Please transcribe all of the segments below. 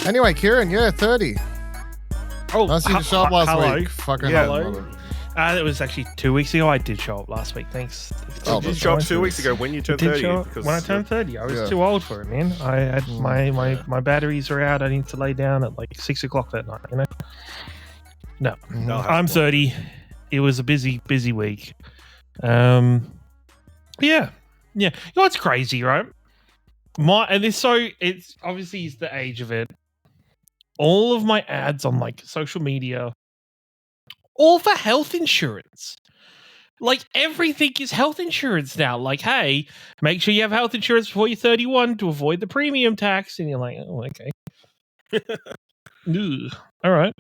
Anyway, Ciaran, 30. Oh, I see you show up last hello. week. Fucking Hello. It was actually 2 weeks ago. I did show up last week. Thanks. Did you show up 2 weeks ago when you turned 30? When I turned 30, I was too old for it, man. I had my batteries are out. I need to lay down at like 6 o'clock that night. You know. No, I'm 30. It was a busy week. Yeah. You know, it's crazy, right? It's obviously it's the age of it. All of my ads on like social media, all for health insurance. Like everything is health insurance now. Like, hey, make sure you have health insurance before you're 31 to avoid the premium tax. And you're like, oh, okay. All right.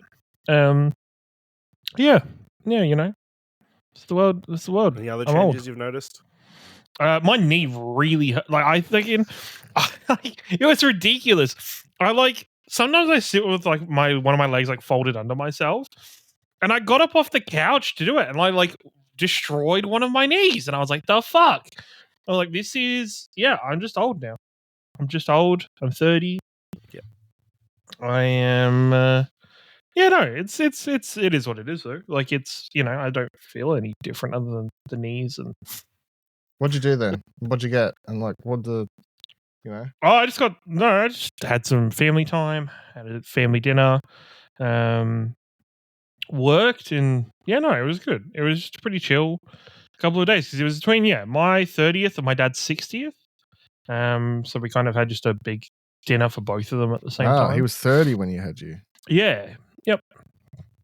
Yeah, you know. It's the world. Any other changes you've noticed? My knee really hurt. Like I thinking, it was ridiculous. Sometimes I sit with like one of my legs like folded under myself, and I got up off the couch to do it, and I like destroyed one of my knees, and I was like, "The fuck!" I was like, "This is I'm just old now. I'm just old. I'm 30. Yeah, I am." It is what it is though. Like it's I don't feel any different other than the knees and. What'd you do then? What'd you get? And like, Oh, I just had some family time, had a family dinner, worked, and it was good. It was just pretty chill. A couple of days because it was between my 30th and my dad's 60th. So we kind of had just a big dinner for both of them at the same time. He was 30 when you had you. Yeah. Yep.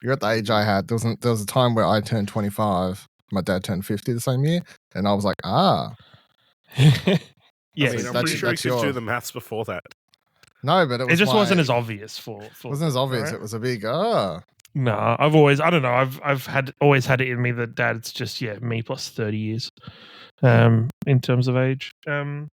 You're at the age I had. There was a time where I turned 25. My dad turned 50 the same year, and I was like, Yeah, I'm pretty sure you could do the maths before that. No, but it just wasn't as obvious for wasn't as obvious. Right? It was a big No, I've always had it in me that dad's just me plus 30 years, in terms of age. No,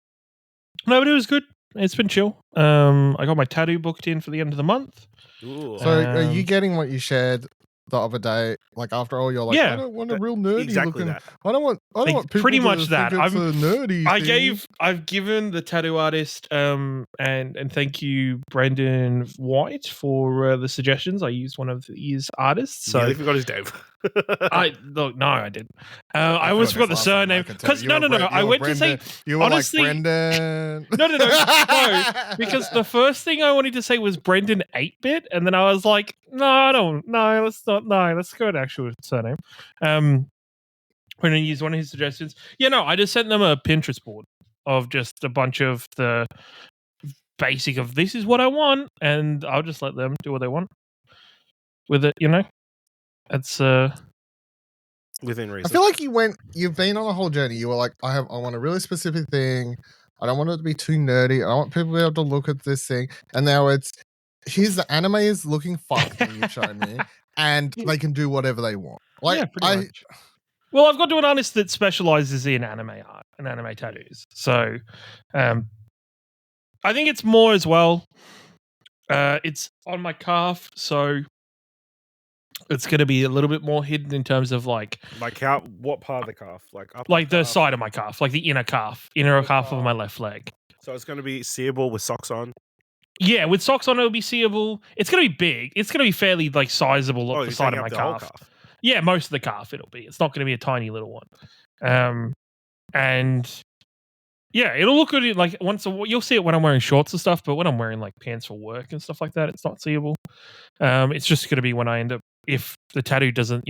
but it was good. It's been chill. I got my tattoo booked in for the end of the month. Ooh. So are you getting what you shared the other day? Like after all, you're like, I don't want a real nerdy exactly looking. that. I don't want people pretty to much think that. It's a nerdy. I've given the tattoo artist and thank you Brendan White for the suggestions. I used one of his artists. So I forgot his name. I didn't. I almost forgot the surname because I went to say you were honestly, like Brendan. No, because the first thing I wanted to say was Brendan 8-bit, and then I was like, let's go with actual surname. When I used one of his suggestions, I just sent them a Pinterest board of just a bunch of the basic of this is what I want, and I'll just let them do what they want with it. It's within reason. I feel like you've been on a whole journey. You were like, I want a really specific thing. I don't want it to be too nerdy. I don't want people to be able to look at this thing. And now here's the anime is looking fuck thing you've shown me, and they can do whatever they want. Like pretty much. Well, I've got to an artist that specializes in anime art and anime tattoos. So, I think it's more as well. It's on my calf, so it's going to be a little bit more hidden in terms of like what part of the calf? Like the side of my calf, like the inner calf of my left leg. So it's going to be seeable with socks on. Yeah, with socks on, it'll be seeable. It's going to be big. It's going to be fairly like sizable up the side of my calf. Yeah, most of the calf it'll be. It's not going to be a tiny little one. And yeah, it'll look good. Like you'll see it when I'm wearing shorts and stuff, but when I'm wearing like pants for work and stuff like that, it's not seeable. It's just going to be when I end up, if the tattoo doesn't,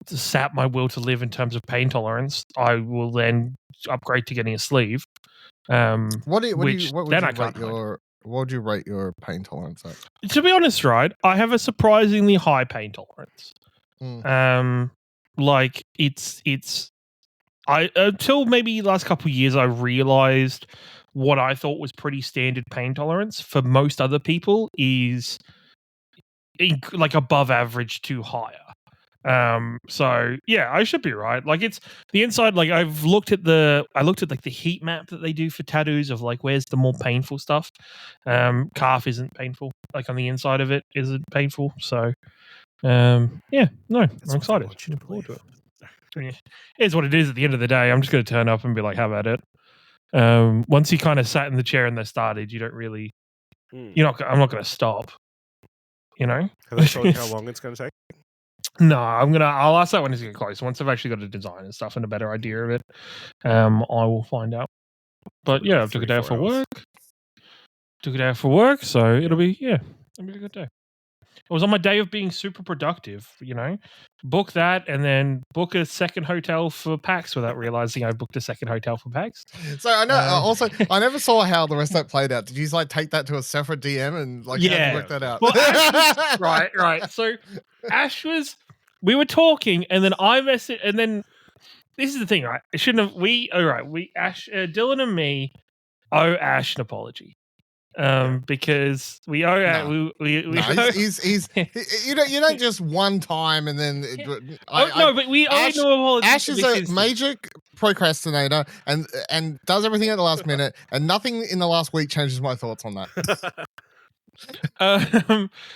sap my will to live in terms of pain tolerance, I will then upgrade to getting a sleeve. What would you rate your pain tolerance at? To be honest, right, I have a surprisingly high pain tolerance. Like it's until maybe last couple of years I realized what I thought was pretty standard pain tolerance for most other people is like above average to higher. So yeah, I should be right. Like it's the inside. Like I looked at like the heat map that they do for tattoos of like where's the more painful stuff. Calf isn't painful. Like on the inside of it isn't painful. So I'm excited. Looking forward to it. Yeah. Here's what it is. At the end of the day, I'm just going to turn up and be like, "How about it?" Once you kind of sat in the chair and they started, you don't really Mm. I'm not going to stop. You know? Have they told you how long it's going to take? No, I'll ask that when it's get close. Once I've actually got a design and stuff and a better idea of it, I will find out. But Probably yeah, like I took a 3-4 day out for hours. work. So it'll be a good day. It was on my day of being super productive, Book that and then book a second hotel for PAX without realizing I booked a second hotel for PAX. So I know. Also, I never saw how the rest of that played out. Did you like take that to a separate DM and like how did you work that out? Well, Ash was, right. So Ash was. We were talking, and then I messaged, and then this is the thing, right? It shouldn't have. Ash, Dylan, and me owe Ash an apology. Because we owe No. we No, he's you don't just one time and then but we owe Ash, no apology. Ash is a major procrastinator and does everything at the last minute, and nothing in the last week changes my thoughts on that.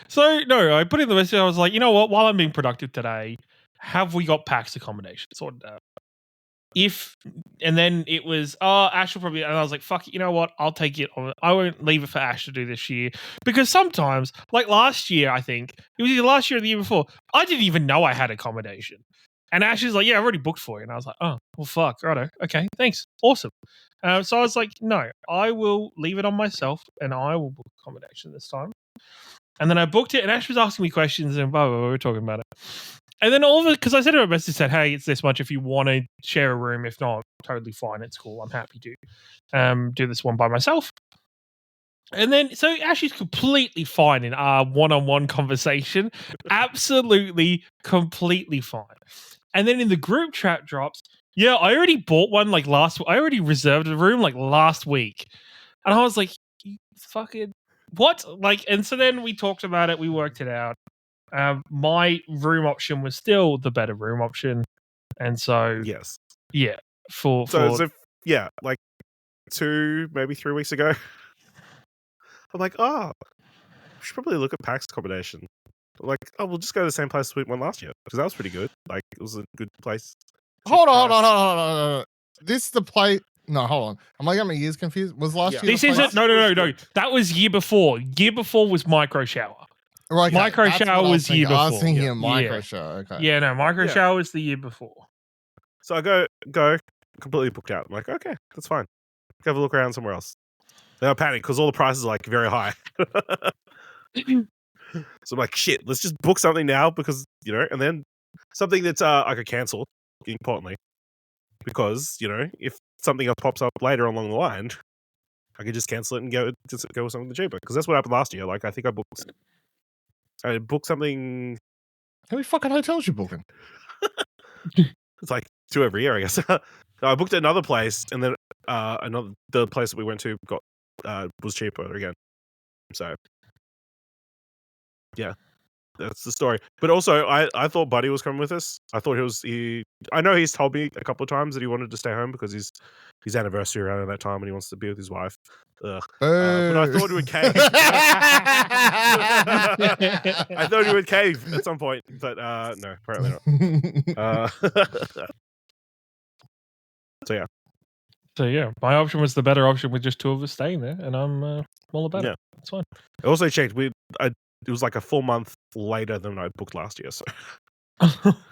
So no, I put in the message. I was like, you know what? While I'm being productive today, have we got PAX accommodation sorted out? And then it was, Ash will probably, and I was like, fuck it, you know what? I'll take it on. I won't leave it for Ash to do this year. Because sometimes, like last year, I think, it was either last year or the year before, I didn't even know I had accommodation. And Ash is like, yeah, I've already booked for you. And I was like, oh, well, fuck, righto. Okay, thanks. Awesome. So I was like, no, I will leave it on myself and I will book accommodation this time. And then I booked it and Ash was asking me questions and blah, blah, blah, we were talking about it. And then all of it, because I said to her message, said, hey, it's this much if you want to share a room. If not, totally fine. It's cool. I'm happy to do this one by myself. And then, so Ash is completely fine in our one-on-one conversation. Absolutely, completely fine. And then in the group chat drops, yeah, I already bought one I already reserved a room last week. And I was like, you fucking, what? And so then we talked about it. We worked it out. My room option was still the better room option, and so yes, yeah. Like 2, maybe 3 weeks ago, I'm like, we should probably look at PAX accommodation. Like, we'll just go to the same place we went last year because that was pretty good. Like, it was a good place. Hold on. This is the play. No, hold on. Am I getting my years confused? Was last year? This isn't. No. That was year before. Year before was Micro Shower. Right, Micro Shower was year before. I was thinking of Micro Shower. Okay. Yeah, no, Micro Shower was the year before. So I go completely booked out. I'm like, okay, that's fine. Go have a look around somewhere else. Then I panic because all the prices are very high. So I'm like, shit, let's just book something now because, and then something that's I could cancel, importantly. Because, if something else pops up later along the line, I could just cancel it and go with something cheaper. Because that's what happened last year. I think I booked something. How many fucking hotels you booking? It's 2 every year, I guess. I booked another place, and then the place that we went to was cheaper again. So, yeah, that's the story. But also, I thought Buddy was coming with us. I thought I know he's told me a couple of times that he wanted to stay home because his anniversary around that time and he wants to be with his wife. But I thought he would cave. I thought he would cave at some point, but no, apparently not. So yeah, my option was the better option with just 2 of us staying there, and I'm all about it. It's fine. I also checked. It was a full month later than I booked last year. So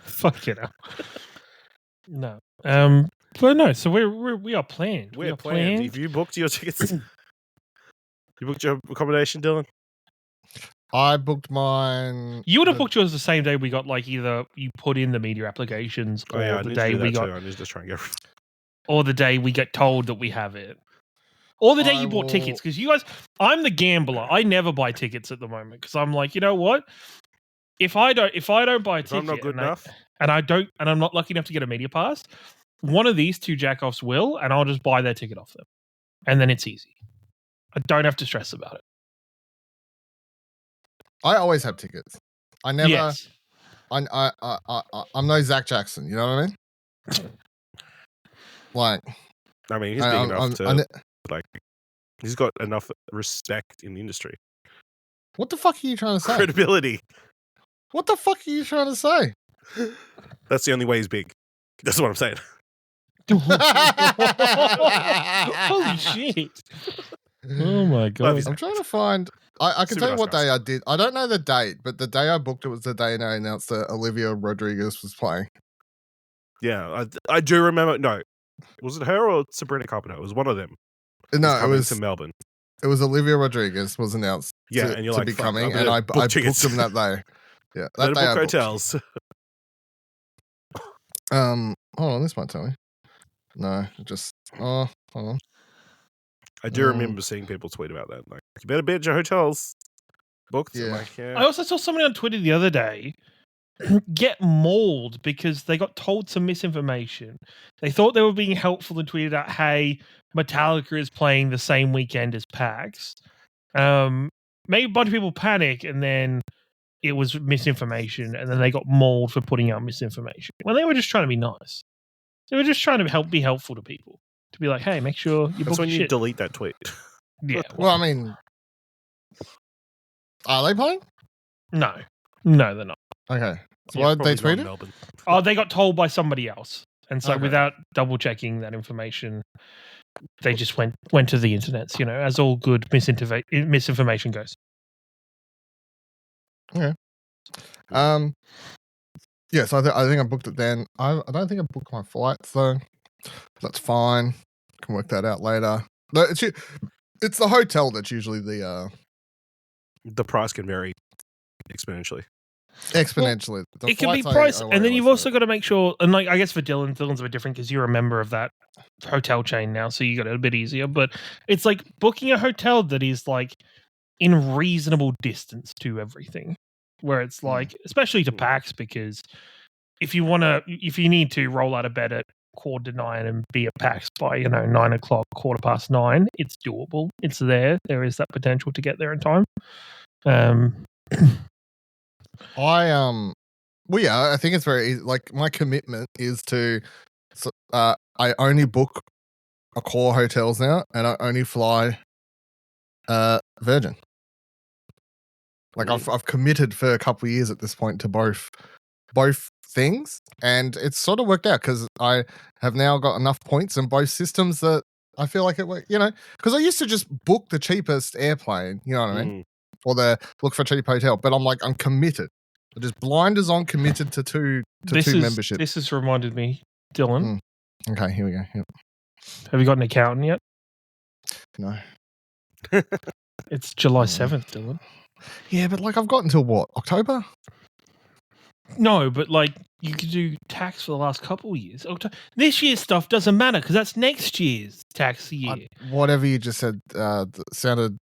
fuck it. No. But no. So we are planned. We are planned. Have you booked your tickets? You booked your accommodation, Dylan? I booked mine. You would have booked yours the same day we got either you put in the media applications or the day we got. I need to just try and get. Or the day we get told that we have it. Or the day you bought tickets. Because you guys, I'm the gambler. I never buy tickets at the moment because I'm like, you know what? If I don't buy a ticket, I'm not good enough, and I'm not lucky enough to get a media pass, one of these 2 jackoffs will, and I'll just buy their ticket off them, and then it's easy. I don't have to stress about it. I always have tickets. I never. Yes. I'm no Zach Jackson. You know what I mean? He's big enough to he's got enough respect in the industry. What the fuck are you trying to say? Credibility. What the fuck are you trying to say? That's the only way he's big. That's what I'm saying. Holy shit. Oh my god! his- I'm trying to find. I can Super tell you nice what guys. day I did. I don't know the date, but the day I booked it was the day they announced that Olivia Rodriguez was playing. Yeah, I do remember. No, was it her or Sabrina Carpenter? It was one of them. No, it coming was to Melbourne. it was Olivia Rodriguez was announced Yeah, to, and you're to like, be "Fuck, coming, I'm and gonna I book tickets." booked them that day. Yeah, that Better day book I booked. hotels. Hold on, this might tell me. No, just hold on. I do remember seeing people tweet about that. Like, you better bet your hotels booked. Yeah. I'm like, yeah. I also saw somebody on Twitter the other day get mauled because they got told some misinformation. They thought they were being helpful and tweeted out, "Hey, Metallica is playing the same weekend as PAX." Made a bunch of people panic, and then it was misinformation, and then they got mauled for putting out misinformation when they were just trying to be nice. They were just trying to be helpful to people, to be like, "Hey, make sure you That's book when your you shit." delete that tweet. Yeah. Well, I mean, are they playing? No, they're not. Okay. So Yeah, what did they Probably not tweet it? Melbourne. Oh, they got told by somebody else, and so Okay. without double checking that information, they just went to the internets. As all good misinformation goes. Yes, I think I booked it then. I don't think I booked my flights though. That's fine. Can work that out later. No, it's the hotel that's usually the The price can vary exponentially. exponentially. The It can be flights price, I and then worry you've less also got to make sure. And like, I guess for Dylan's a bit different because you're a member of that hotel chain now, so you got it a bit easier. But it's like booking a hotel that is like in reasonable distance to everything, where it's like, especially to PAX, because if you need to roll out of bed at 9:15 and be at PAX by 9:00, 9:15, it's doable. It's there. There is that potential to get there in time. Well, yeah, I think it's very easy. Like my commitment is to. I only book Accor hotels now, and I only fly Virgin. Like I've committed for a couple of years at this point to both things, and it's sort of worked out because I have now got enough points in both systems that I feel like it worked. Because I used to just book the cheapest airplane. You know what I mean? Or the look for a cheap hotel, but I'm committed. I just blinders on, committed to two memberships. This has reminded me, Dylan. Okay, here we go. Yep. Have you got an accountant yet? No. It's July 7th, Dylan. Yeah, but like I've got until what, October? No, but like you could do tax for the last couple of years. This year's stuff doesn't matter because that's next year's tax year. Whatever you just said sounded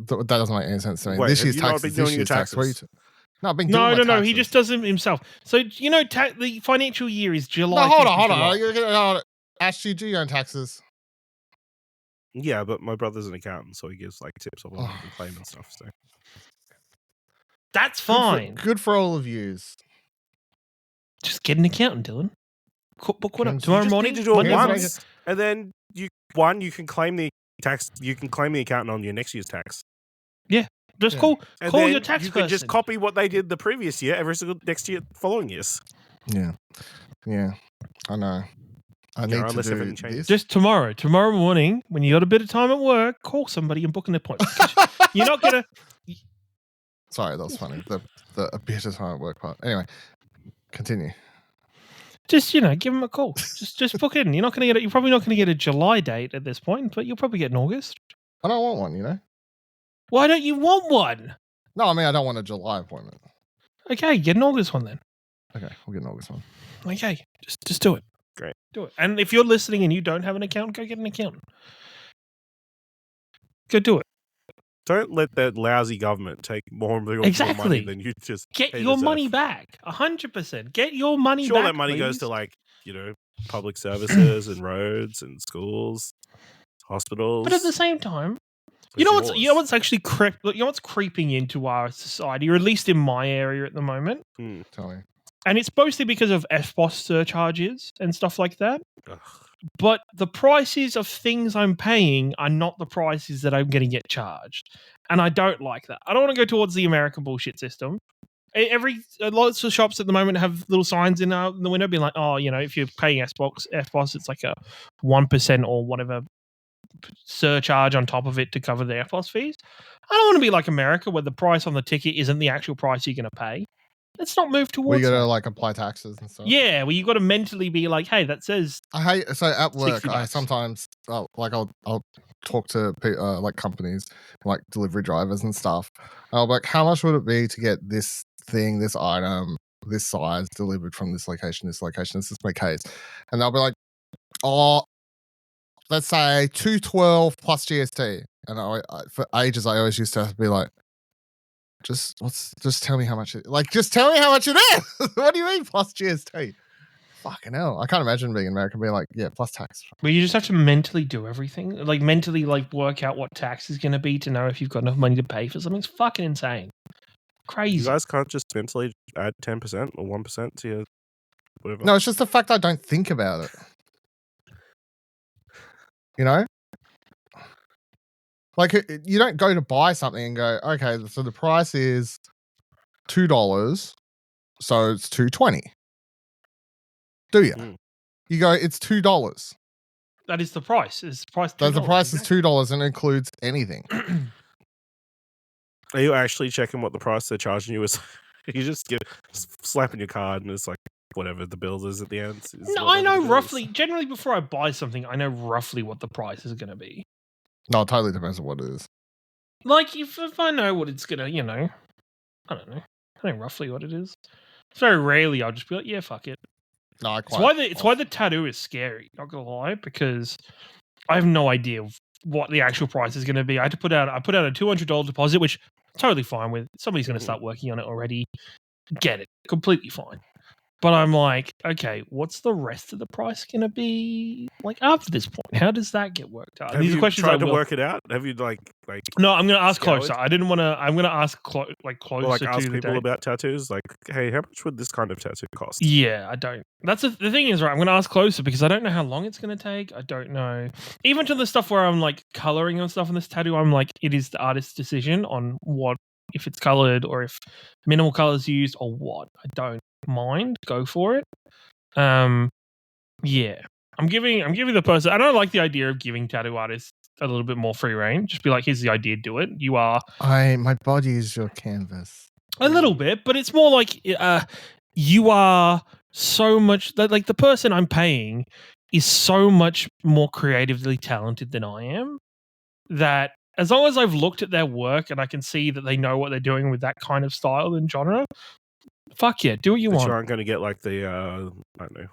that doesn't make any sense to me. Wait, this have year's you not tax been is doing this your year's tax. taxes? No, I've been doing my No. taxes. He just does them himself. So the financial year is July. No, hold on. July. You're gonna ask you do your own taxes. Yeah, but my brother's an accountant, so he gives like tips on what he can claim and stuff. So That's fine. Good for all of yous. Just get an accountant, Dylan. Book one up You tomorrow you just morning. need to do it Monday morning. once, and then you can claim the tax. You can claim the accountant on your next year's tax. Just call And your then tax you person. can just copy what they did the previous year every single next year, following years. Yeah. I know. I need to unless do everything changes. this. Just tomorrow morning, when you got a bit of time at work, call somebody and book an appointment. You're not gonna. Sorry, that was funny. The a bit of time at work part. Anyway, continue. Just give them a call. Just book in. You're probably not gonna get a July date at this point, but you'll probably get an August. I don't want one. Why don't you want one? No, I mean I don't want a July appointment. Okay, get an August one then. Okay, we'll get an August one. Okay, just do it. Great. Do it. And if you're listening and you don't have an accountant, go get an accountant. Go do it. Don't let that lousy government take more of your Exactly. money than you just Get pay your deserve. money back. 100%. Get your money Sure, back. that money goes please. to like public services and roads and schools, hospitals. But at the same time, It's what's yours. actually what's creeping into our society, or at least in my area at the moment, Tell me. and it's mostly because of FBOS surcharges and stuff like that. Ugh. But the prices of things I'm paying are not the prices that I'm going to get charged, and I don't like that. I don't want to go towards the American bullshit system. Lots of shops at the moment have little signs in the window being like, oh, if you're paying FBOS, it's like a 1% or whatever surcharge on top of it to cover the AirPods fees. I don't want to be like America where the price on the ticket isn't the actual price you're going to pay. Let's not move towards We got to that. like apply taxes and stuff. Yeah, well, you got to mentally be like, hey, that says I hate so at work. $60. I sometimes I'll talk to like companies like delivery drivers and stuff. And I'll be like, how much would it be to get this thing, this item, this size delivered from this location? This is my case, and they'll be like, oh, let's say 212 plus GST. And I for ages I always used to have to be like, just tell me how much just tell me how much it is. What do you mean plus GST? Fucking hell. I can't imagine being American being like, yeah, plus tax. Well, you just have to mentally do everything. Like mentally work out what tax is going to be to know if you've got enough money to pay for something. It's fucking insane. Crazy. You guys can't just mentally add 10% or 1% to your whatever. No, it's just the fact I don't think about it. You know? Like, you don't go to buy something and go, okay, so the price is $2, so it's $2.20. Do you? Mm. You go, it's $2. That is the price. It's the price. The price is $2 and it includes anything. Are you actually checking what the price they're charging you is? You just slapping your card and it's like whatever the bill is at the end. No, I know roughly. Generally, before I buy something, I know roughly what the price is going to be. No, it totally depends on what it is. Like if I know what it's going to, I don't know. I know roughly what it is. Very rarely I'll just be like, yeah, fuck it. No, It's why the tattoo is scary. Not gonna lie, because I have no idea what the actual price is going to be. I put out a $200 deposit, which I'm totally fine with. Somebody's going to start working on it already. Get it, completely fine. But I'm like, okay, what's the rest of the price going to be like after this point? How does that get worked out? Have These you are questions tried I to will. work it out? Have you like? No, I'm going to ask scoured? closer. I didn't want to. I'm going to ask closer Or like ask to the people date. about tattoos. Like, hey, how much would this kind of tattoo cost? Yeah, I don't. That's the thing is, right, I'm going to ask closer because I don't know how long it's going to take. I don't know. Even to the stuff where I'm like coloring and stuff on this tattoo, I'm like, it is the artist's decision on what, if it's colored or if minimal colors used or what. I don't mind. Go for it. Yeah. I'm giving the person, I don't like the idea of giving tattoo artists a little bit more free reign. Just be like, here's the idea, do it. You are my body is your canvas. a little bit, but it's more like you are so much like the person I'm paying is so much more creatively talented than I am, that as long as I've looked at their work and I can see that they know what they're doing with that kind of style and genre, fuck yeah, do what you want. You aren't going to get like the I don't know,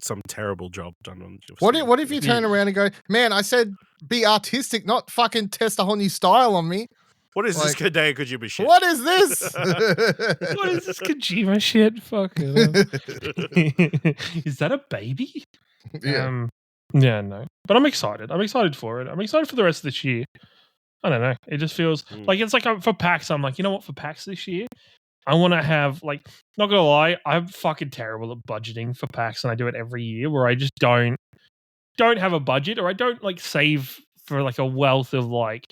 some terrible job done on. What if you turn around and go, man, I said be artistic, not fucking test a whole new style on me. What is this Hideo Kojima shit? What is this? What is this Kojima shit? Fuck it. Is that a baby? Yeah. Yeah, no. But I'm excited. I'm excited for it. I'm excited for the rest of this year. I don't know. It just feels like it's like for PAX. I'm like, you know what? For PAX this year, I want to have like, not gonna lie, I'm fucking terrible at budgeting for PAX, and I do it every year where I just don't have a budget, or I don't like save for like a wealth of like,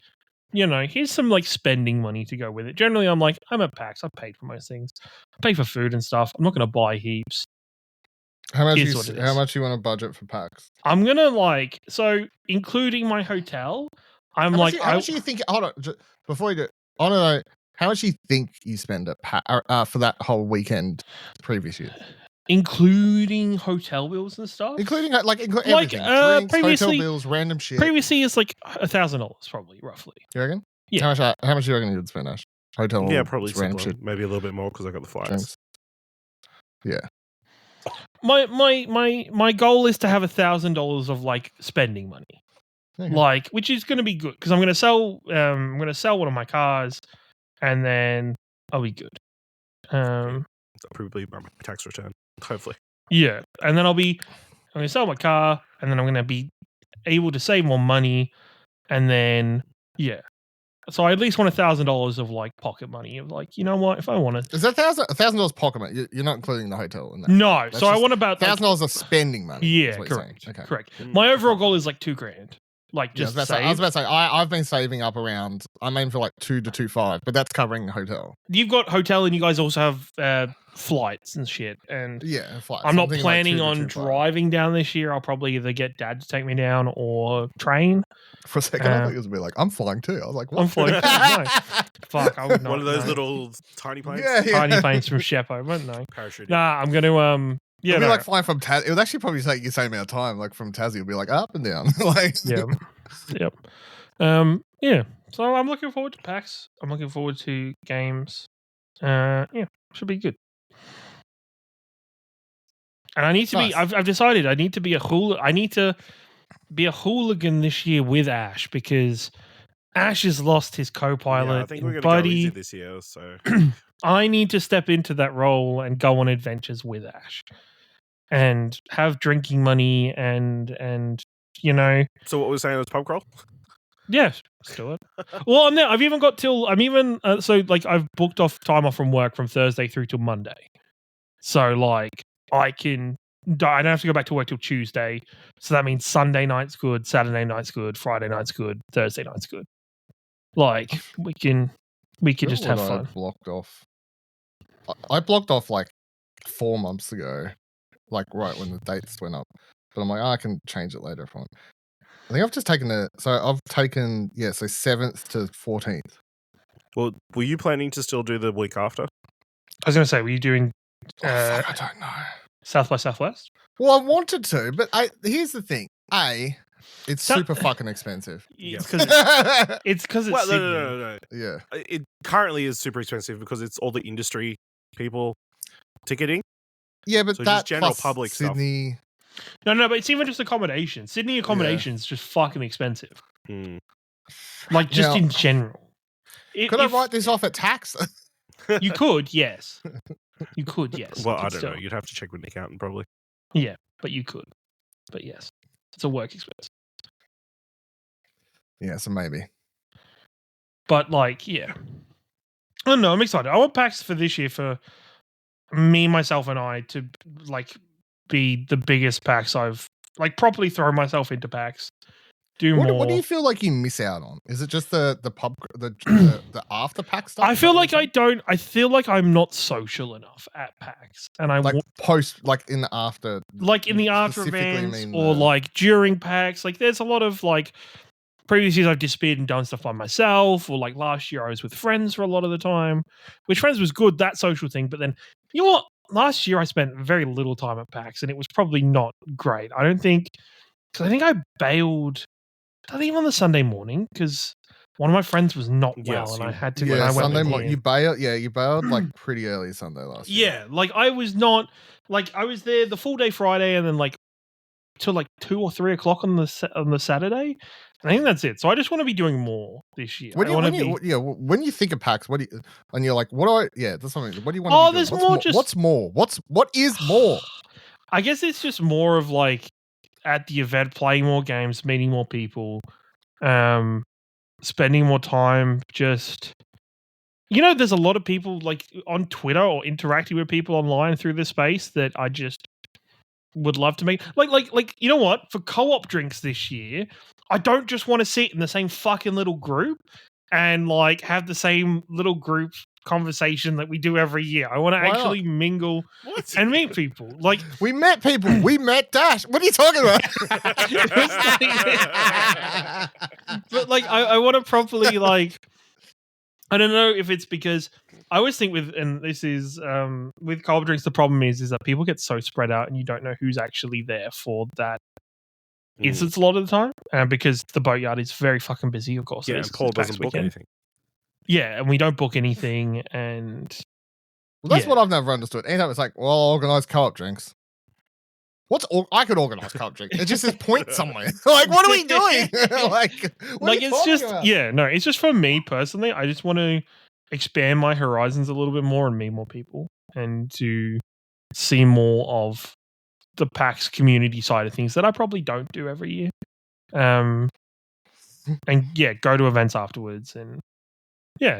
here's some like spending money to go with it. Generally, I'm like, I'm at PAX. I've paid for most things. I pay for food and stuff. I'm not gonna buy heaps. How much you want to budget for PAX? I'm gonna including my hotel. How much do you think? Hold on, before you do, I want to know how much you think you spend at for that whole weekend previous year, including hotel bills and stuff, including everything, drinks, hotel bills, random shit. Previously, it's like $1,000, probably roughly. You reckon? Yeah. How much do you reckon you would spend, Ash? Hotel, yeah, probably random shit. Maybe a little bit more because I got the flights. Drinks. Yeah. My goal is to have $1,000 of like spending money, Okay. which is going to be good because I'm going to sell one of my cars, and then I'll be good. I'll probably buy my tax return, hopefully. Yeah, and then I'm going to sell my car, and then I'm going to be able to save more money, and then so I at least want $1,000 of like pocket money of like, you know what, if I want to. Is that $1,000 pocket money? You're not including the hotel in that. No, so I want about $1,000 of spending money. Yeah, correct. Okay. Correct. My overall goal is like $2,000, Like Yeah, just I save. was about to say, I've been saving up around. I'm aiming for like 2 to 2.5, but that's covering hotel. You've got hotel, and you guys also have flights and shit. And Yeah, flights. I'm not thinking like planning 2 to on 2.5. driving down this year. I'll probably either get Dad to take me down or train. For a second, I thought you was be like, I'm flying too. I was like, what? I'm flying too. No. Fuck, I would not. One of those no. little tiny planes. Yeah, Tiny planes from Sheppo, but no. Parachuting. Nah, I'm gonna It'd be like flying from Tassie. It would actually probably take you the same amount of time. Like from Tassie, it'd be like up and down. Like Yeah. Yep. Yeah. So I'm looking forward to PAX. I'm looking forward to games. Yeah, should be good. And I need to be. Nice. I've decided I need to be a I need to be a hooligan this year with Ash because Ash has lost his co-pilot. Yeah, I think we're and going to go Buddy. easy this year. So I need to step into that role and go on adventures with Ash, and have drinking money and you know. So what we're saying was pub crawl? Yeah, let's do it. Well, I've even got till so like I've booked off time off from work from Thursday through till Monday. So like I don't have to go back to work till Tuesday. So that means Sunday night's good, Saturday night's good, Friday night's good, Thursday night's good. Like we can just have fun. Blocked off. I blocked off like 4 months ago, like right when the dates went up. But I'm like, I can change it later if I want. I think I've just taken so 7th to 14th. Well, were you planning to still do the week after? I was going to say, were you doing I don't know. South by Southwest? Well, I wanted to, but here's the thing. It's super fucking expensive. It's because it's Well, Sydney. no. Yeah. It currently is super expensive because it's all the industry people ticketing. Yeah, but So that just general plus public Sydney. stuff. No, but it's even just accommodation. Sydney accommodation is just fucking expensive. Like just in general. Could I write this off at tax? You could, yes. You could, yes. Well, I don't know. You'd have to check with an accountant probably. Yeah, but you could. But yes, it's a work expense. Yeah, so maybe. But like, yeah. I don't know. I'm excited. I want PAX for this year for me, myself, and I to like be the biggest PAX I've like properly thrown myself into PAX. What do you feel like you miss out on? Is it just the pub the after PAX stuff? I feel like I don't. I feel like I'm not social enough at PAX, and I like post like in the after, like in the after events or like during PAX. Like there's a lot of like previous years I've disappeared and done stuff by myself, or like last year I was with friends for a lot of the time, which friends was good, that social thing. But then you know what? Last year I spent very little time at PAX, and it was probably not great. I think I bailed. I think on the Sunday morning because one of my friends was not well, and I had to. Yeah, I went Sunday morning. You bailed. Yeah, you bailed like pretty early Sunday last year. Yeah, like I was not like I was there the full day Friday, and then like till like 2 or 3 o'clock on the Saturday. And I think that's it. So I just want to be doing more this year. When you think of PAX, what do you, and you're like, what do I? Yeah, that's something. What do you want? Oh, to be there's doing? more. Just what's more? What is more? I guess it's just more of like at the event, playing more games, meeting more people, spending more time. Just there's a lot of people like on Twitter or interacting with people online through this space that I just would love to meet. Like you know what? For co-op drinks this year, I don't just want to sit in the same fucking little group and like have the same little group conversation that we do every year. I want to actually mingle and meet people. Like we met people. We met Dash. What are you talking about? But like I want to properly like I don't know if it's because I always think with co-op drinks, the problem is that people get so spread out and you don't know who's actually there for that instance a lot of the time, because the boatyard is very fucking busy, of course. Yeah, and Paul doesn't book anything. Yeah, and we don't book anything, and well, that's what I've never understood. Anytime it's like, well, I'll organise co-op drinks. I could organise co-op drinks. It just says point somewhere. Like, what are we doing? Like it's just about? It's just for me personally. I just want to expand my horizons a little bit more and meet more people and to see more of the PAX community side of things that I probably don't do every year. And go to events afterwards and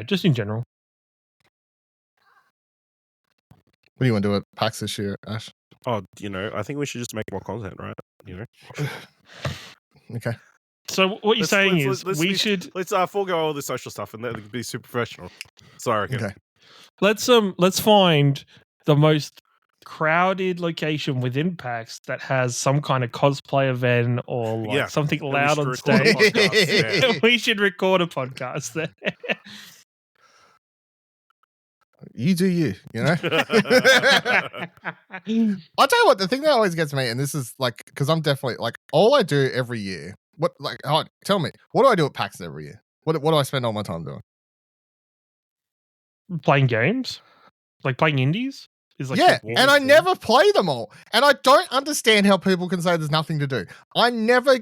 just in general. What do you want to do at PAX this year, Ash? Oh, I think we should just make more content, right? Okay. So what you're saying is we let's, should let's forego all the social stuff and then be super professional. Sorry. Okay. let's find the most crowded location within PAX that has some kind of cosplay event or like something loud on stage. We should record a podcast there. You do you know? I'll tell you what, the thing that always gets me, and this is like, because I'm definitely like, all I do every year, tell me, what do I do at PAX every year? What do I spend all my time doing? Playing games? Like playing indies? Is like yeah, and I never play them all. And I don't understand how people can say there's nothing to do. I never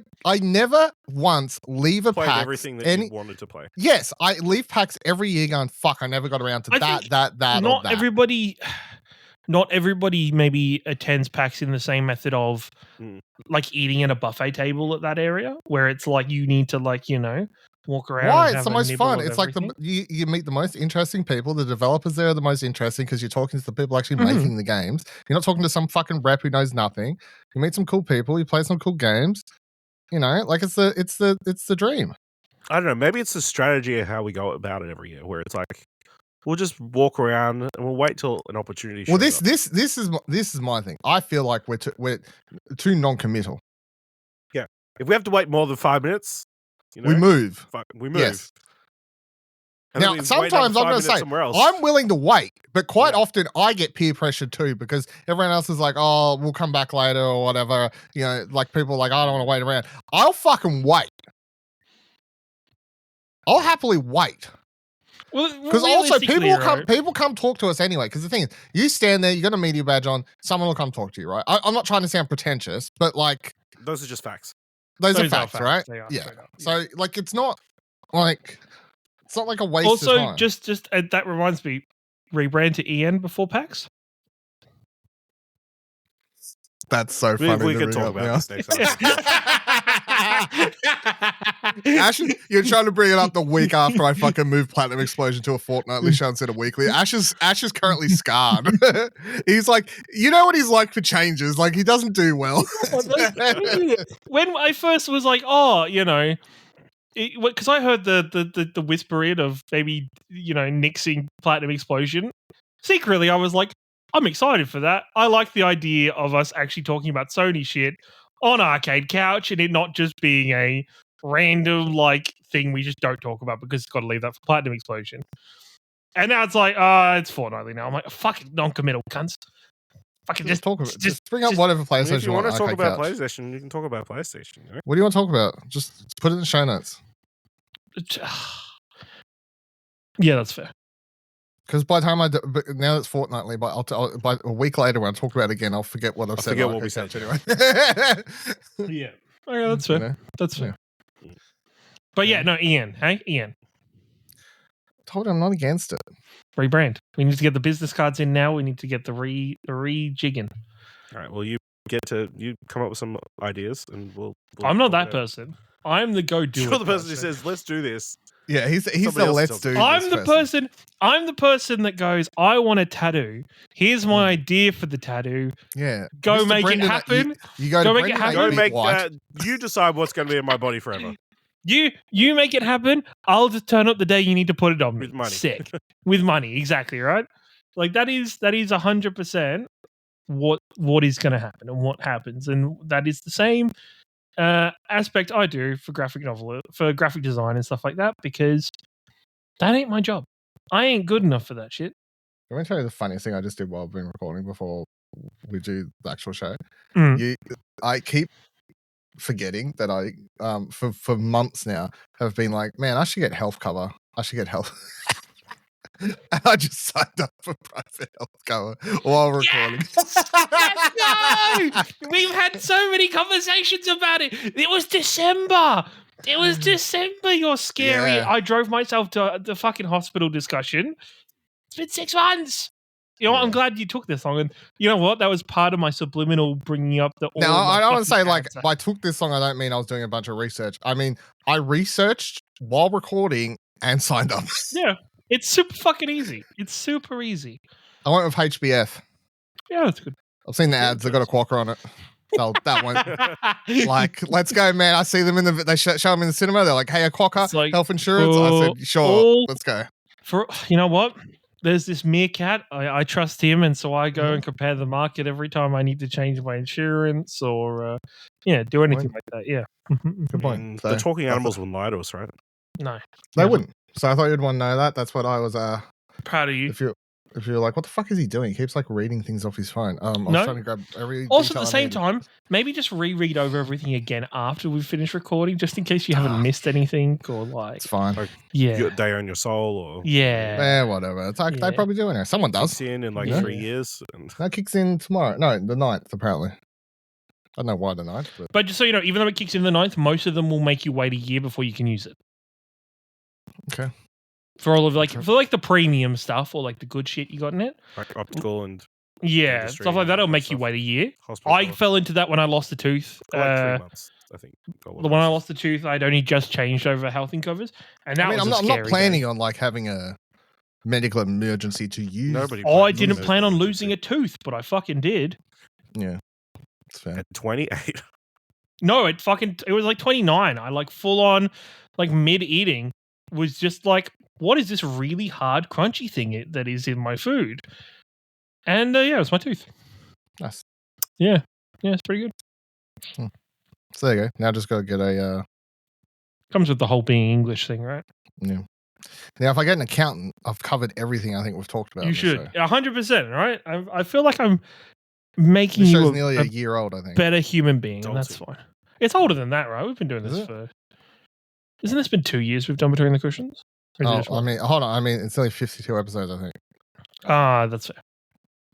once leave a Played PAX. everything that you wanted to play. Yes, I leave PAX every year going, fuck, I never got around to that, or that. Not everybody maybe attends PAX in the same method of like eating at a buffet table at that area where it's like you need to like, you know, walk around. Why? And it's have the most nibble fun. of It's like you meet the most interesting people. The developers there are the most interesting because you're talking to the people actually making the games. You're not talking to some fucking rep who knows nothing. You meet some cool people. You play some cool games. You know, like it's the dream. I don't know. Maybe it's the strategy of how we go about it every year, where it's like we'll just walk around and we'll wait till an opportunity. Well, this is my thing. I feel like we're too non-committal. Yeah, if we have to wait more than 5 minutes, you know, we move. We move. Yes. And now, sometimes I'm going to say, I'm willing to wait, but quite often I get peer pressure too because everyone else is like, oh, we'll come back later or whatever. You know, like people are like, I don't want to wait around. I'll fucking wait. I'll happily wait. Because also people come talk to us anyway. Because the thing is, you stand there, you got a media badge on, someone will come talk to you, right? I'm not trying to sound pretentious, but like those are just facts. Those are facts, right? Yeah. So like, it's not like a waste of time. Also, just that reminds me, rebrand to Ian before PAX. That's so funny. We can talk about this next time. Ash, you're trying to bring it up the week after I fucking moved Platinum Explosion to a fortnightly show instead of weekly. Ash is currently scarred. He's like, you know what he's like for changes. Like, he doesn't do well. When I first was like, oh, you know, because I heard the whisper in of maybe, you know, nixing Platinum Explosion. Secretly, I was like, I'm excited for that. I like the idea of us actually talking about Sony shit on Arcade Couch and it not just being a random like thing we just don't talk about because it's got to leave that for Platinum Explosion. And now it's like, it's fortnightly now. I'm like, fucking non-committal cunts. Fucking just talk about just bring up whatever PlayStation. If you want to talk about PlayStation, you can talk about PlayStation. You know? What do you want to talk about? Just put it in the show notes. Yeah, that's fair. Because by the time now it's fortnightly, but by a week later when I talk about it again, I'll forget what I've said. Forget what we said anyway. Yeah, okay, that's fair. You know? That's fair. Yeah. But yeah, no, Ian. Hey, Ian. Told you I'm not against it. Rebrand. We need to get the business cards in now. We need to get the rejigging. All right. Well, you come up with some ideas, and we'll I'm not that person. I'm the go-do. You're the person who says, "Let's do this." Yeah, he's the let's do. I'm the person. I'm the person that goes, I want a tattoo. Here's my idea for the tattoo. Yeah, go Mr. make Brendan, it happen. You go make it happen. Go make that. You decide what's going to be in my body forever. You make it happen. I'll just turn up the day you need to put it on me. With money. Sick. With money, exactly right. Like that is 100% what is going to happen and what happens, and that is the same aspect I do for graphic design and stuff like that, because that ain't my job. I ain't good enough for that shit. Let me tell you the funniest thing I just did while I've been recording before we do the actual show. I keep forgetting that I for months now have been like, man, I should get health cover. I should get health. And I just signed up for private health cover while recording. Yes! Let's go! We've had so many conversations about it. It was December. You're scary. Yeah. I drove myself to the fucking hospital discussion. It's been 6 months. You know what? I'm glad you took this long. And you know what? That was part of my subliminal bringing up the... Now, I don't want to say, like, I took this long, I don't mean I was doing a bunch of research. I mean, I researched while recording and signed up. Yeah. It's super fucking easy. It's super easy. I went with HBF. Yeah, that's good. I've seen the ads. They've got a quokka on it. that one. Like, let's go, man. I see them they show them in the cinema. They're like, hey, a quokka, It's like, health insurance. I said, sure, let's go. You know what? There's this meerkat. I trust him, and so I go and compare the market every time I need to change my insurance or do anything like that. Yeah. Good point. The talking animals wouldn't lie to us, right? No, they wouldn't. So I thought you'd want to know that. That's what I was proud of you. If you're like, what the fuck is he doing? He keeps like reading things off his phone. I was trying to grab every. Also, at the same time, maybe just reread over everything again after we finish recording, just in case you haven't missed anything or like. It's fine. Like, yeah, They Own Your Soul or whatever. It's like they probably do in there. Someone does. Kicks in like 3 years. And... That kicks in tomorrow. No, the 9th apparently. I don't know why the 9th, but just so you know, even though it kicks in the 9th, most of them will make you wait a year before you can use it. Okay. For all of the premium stuff or like the good shit you got in it, like optical and stuff like that, it'll make you wait a year. I fell into that when I lost the tooth. For like 3 months, I think. When I lost the tooth, I'd only just changed over health covers, and that I'm not planning on like having a medical emergency to use. I didn't plan on losing a tooth, but I fucking did. Yeah, it's fair. At 28. No, it was like 29. I like full on, like mid eating was just like, what is this really hard, crunchy thing that is in my food? And it was my tooth. Nice. Yeah, it's pretty good. So there you go. Now just got to get a. Comes with the whole being English thing, right? Yeah. Now, if I get an accountant, I've covered everything I think we've talked about. You should 100%, right? I feel like I'm making you nearly a year old. I think better human being, and that's fine. It's older than that, right? We've been doing this for. Isn't this been 2 years we've done Between the Cushions? Hold on. I mean, it's only 52 episodes, I think. That's fair.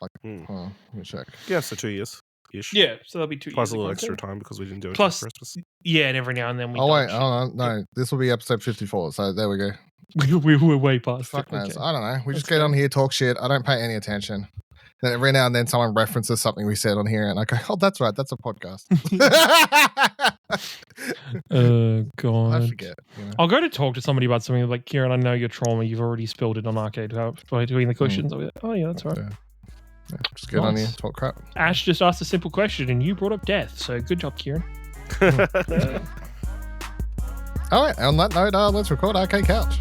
Like, let me check. Yeah, so 2 years. Ish. Yeah, so that'll be 2 years. Plus a little extra time because we didn't do it for Christmas. Yeah, and every now and then we. Oh wait, hold on. No, this will be episode 54. So there we go. We're way past. Fuck knows. I don't know. We just get on here, talk shit. I don't pay any attention. Then every now and then someone references something we said on here, and I go, "Oh, that's right. That's a podcast." Oh God! I forget. I'll go to talk to somebody about something like, Ciaran, I know your trauma. You've already spilled it on Arcade Between the Cushions. I'll be like, oh yeah, that's right. Yeah, just get on here, talk crap. Ash just asked a simple question, and you brought up death. So good job, Ciaran. All right. On that note, let's record Arcade Couch.